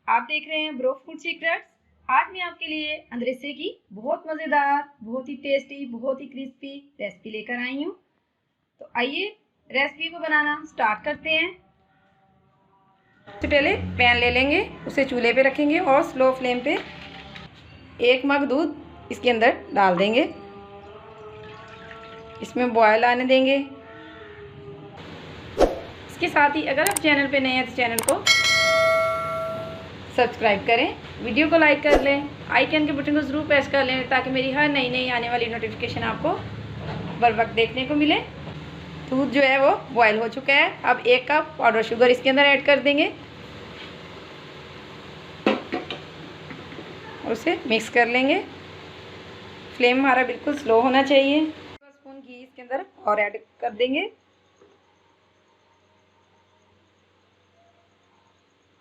आप देख रहे हैं ब्रो फूड सीक्रेट्स। आज मैं आपके लिए अंद्रेसे की बहुत मज़ेदार, बहुत ही टेस्टी, बहुत ही क्रिस्पी रेसिपी लेकर आई हूँ। तो आइए रेसिपी को बनाना स्टार्ट करते हैं। सबसे पहले पैन ले लेंगे, उसे चूल्हे पे रखेंगे और स्लो फ्लेम पे 1 मग दूध इसके अंदर डाल देंगे। इसमें बॉयल आने देंगे। इसके साथ ही अगर आप चैनल पे नए हैं तो चैनल को सब्सक्राइब करें, वीडियो को लाइक कर लें, आइकन के बटन को ज़रूर प्रेस कर लें ताकि मेरी हर नई आने वाली नोटिफिकेशन आपको बर वक्त देखने को मिले। दूध जो है वो बॉयल हो चुका है। अब 1 कप पाउडर शुगर इसके अंदर ऐड कर देंगे और उसे मिक्स कर लेंगे। फ्लेम हमारा बिल्कुल स्लो होना चाहिए। 2 स्पून घी इसके अंदर और ऐड कर देंगे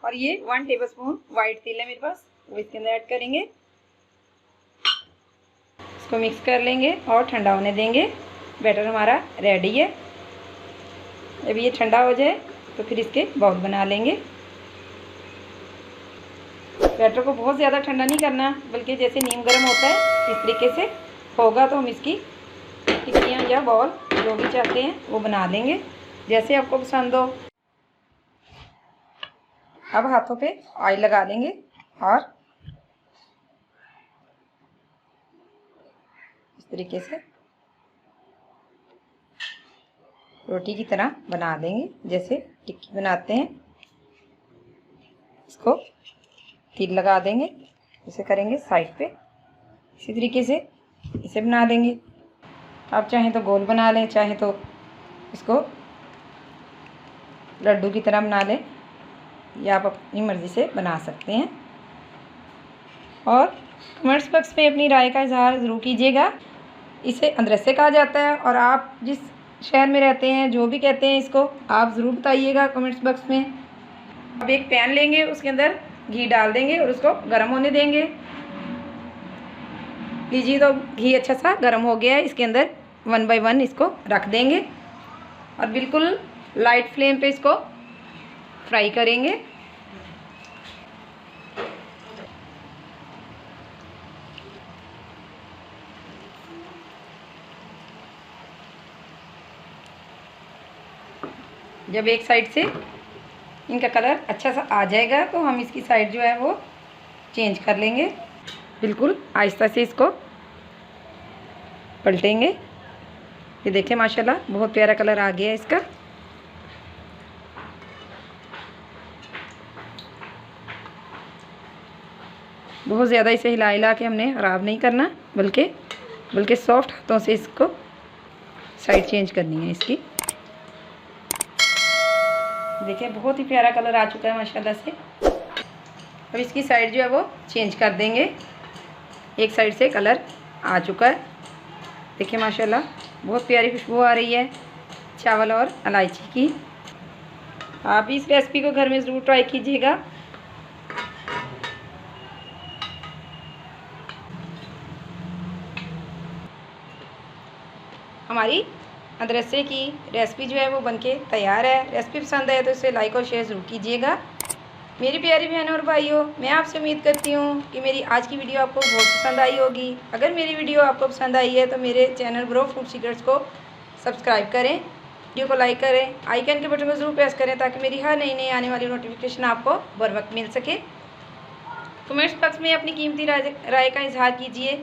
और ये 1 टेबलस्पून वाइट तिल है मेरे पास, वो इसके अंदर ऐड करेंगे। इसको मिक्स कर लेंगे और ठंडा होने देंगे। बैटर हमारा रेडी है। जब ये ठंडा हो जाए तो फिर इसके बाउल बना लेंगे। बैटर को बहुत ज़्यादा ठंडा नहीं करना, बल्कि जैसे नीम गर्म होता है इस तरीके से होगा तो हम इसकी टिक्कियाँ या बॉल जो भी चाहते हैं वो बना लेंगे, जैसे आपको पसंद हो। अब हाथों पे ऑयल लगा लेंगे और इस तरीके से रोटी की तरह बना देंगे, जैसे टिक्की बनाते हैं। इसको तिल लगा देंगे, इसे करेंगे साइड पे। इसी तरीके से इसे बना लेंगे। आप चाहें तो गोल बना लें, चाहें तो इसको लड्डू की तरह बना लें, या आप अपनी मर्ज़ी से बना सकते हैं। और कमेंट्स बॉक्स में अपनी राय का इजहार ज़रूर कीजिएगा। इसे अंद्रेसे कहा जाता है और आप जिस शहर में रहते हैं जो भी कहते हैं इसको आप ज़रूर बताइएगा कमेंट्स बॉक्स में। अब एक पैन लेंगे, उसके अंदर घी डाल देंगे और उसको गर्म होने देंगे। लीजिए, तो घी अच्छा सा गर्म हो गया है। इसके अंदर 1 बाय 1 इसको रख देंगे और बिल्कुल लाइट फ्लेम पे इसको फ्राई करेंगे। जब एक साइड से इनका कलर अच्छा सा आ जाएगा तो हम इसकी साइड जो है वो चेंज कर लेंगे। बिल्कुल आहिस्ता से इसको पलटेंगे। ये देखिए माशाल्लाह बहुत प्यारा कलर आ गया है इसका। बहुत ज़्यादा इसे हिला के हमने ख़राब नहीं करना, बल्कि सॉफ्ट हाथों से इसको साइड चेंज करनी है इसकी। देखिए बहुत ही प्यारा कलर आ चुका है माशाल्लाह से। अब इसकी साइड जो है वो चेंज कर देंगे। एक साइड से कलर आ चुका है। देखिए माशाल्लाह बहुत प्यारी खुशबू आ रही है चावल और इलायची की। आप इस रेसिपी को घर में ज़रूर ट्राई कीजिएगा। हमारी अंद्रेसे की रेसिपी जो है वो बनके तैयार है। रेसिपी पसंद आए तो इसे लाइक और शेयर ज़रूर कीजिएगा। मेरी प्यारी बहनों और भाइयों, मैं आपसे उम्मीद करती हूँ कि मेरी आज की वीडियो आपको बहुत पसंद आई होगी। अगर मेरी वीडियो आपको पसंद आई है तो मेरे चैनल ब्रो फूड सीक्रेट्स को सब्सक्राइब करें, वीडियो को लाइक करें, आइकन के बटन को ज़रूर प्रेस करें ताकि मेरी हर नई आने वाली नोटिफिकेशन आपको बर वक्त मिल सके। कमेंट्स बॉक्स में अपनी कीमती राय का इजहार कीजिए।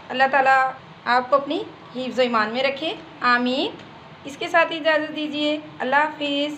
अल्लाह ताला आपको अपनी हिफ्ज़-ओ-ईमान में रखें, आमीन। इसके साथ ही इजाज़त दीजिए। अल्लाह हाफिज़।